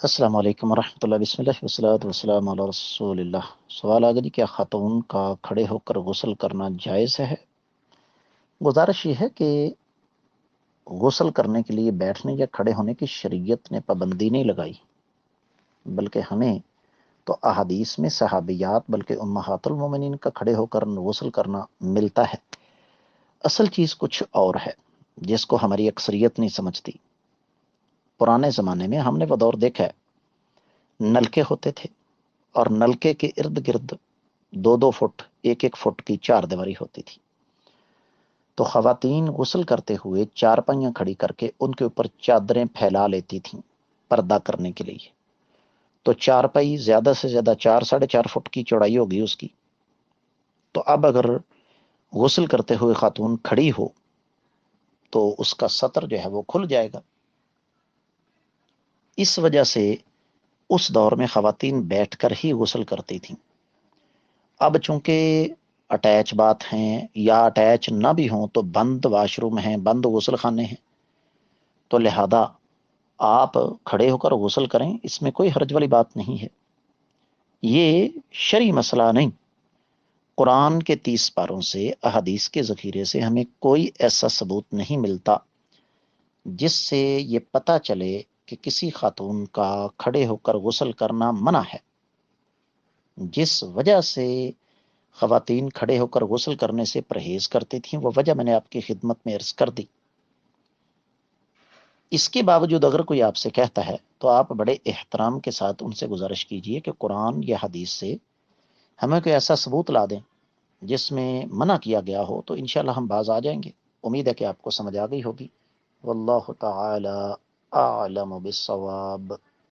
السلام علیکم ورحمۃ اللہ، بسم اللہ والصلاۃ والسلام علی رسول اللہ۔ سوال آگے جی، کیا خاتون کا کھڑے ہو کر غسل کرنا جائز ہے؟ گزارش یہ ہے کہ غسل کرنے کے لیے بیٹھنے یا کھڑے ہونے کی شریعت نے پابندی نہیں لگائی، بلکہ ہمیں تو احادیث میں صحابیات بلکہ امہات المومنین کا کھڑے ہو کر غسل کرنا ملتا ہے۔ اصل چیز کچھ اور ہے جس کو ہماری اکثریت نہیں سمجھتی۔ پرانے زمانے میں ہم نے وہ دور دیکھا ہے، نلکے ہوتے تھے اور نلکے کے ارد گرد 2-2 فٹ 1-1 فٹ کی چار دیواری ہوتی تھی، تو خواتین غسل کرتے ہوئے چارپائیاں کھڑی کر کے ان کے اوپر چادریں پھیلا لیتی تھیں پردہ کرنے کے لیے۔ تو چارپائی زیادہ سے زیادہ 4-4.5 فٹ کی چوڑائی ہوگی اس کی، تو اب اگر غسل کرتے ہوئے خاتون کھڑی ہو تو اس کا سطر جو ہے وہ کھل جائے گا۔ اس وجہ سے اس دور میں خواتین بیٹھ کر ہی غسل کرتی تھیں۔ اب چونکہ اٹیچ بات ہیں یا اٹیچ نہ بھی ہوں تو بند واش روم ہیں، بند غسل خانے ہیں، تو لہذا آپ کھڑے ہو کر غسل کریں، اس میں کوئی حرج والی بات نہیں ہے۔ یہ شرعی مسئلہ نہیں۔ قرآن کے 30 پاروں سے، احادیث کے ذخیرے سے ہمیں کوئی ایسا ثبوت نہیں ملتا جس سے یہ پتہ چلے کہ کسی خاتون کا کھڑے ہو کر غسل کرنا منع ہے۔ جس وجہ سے خواتین کھڑے ہو کر غسل کرنے سے پرہیز کرتی تھیں، وہ وجہ میں نے آپ کی خدمت میں عرض کر دی۔ اس کے باوجود اگر کوئی آپ سے کہتا ہے تو آپ بڑے احترام کے ساتھ ان سے گزارش کیجئے کہ قرآن یا حدیث سے ہمیں کوئی ایسا ثبوت لا دیں جس میں منع کیا گیا ہو، تو انشاءاللہ ہم باز آ جائیں گے۔ امید ہے کہ آپ کو سمجھ آ گئی ہوگی۔ واللہ تعالی اعلم بالصواب۔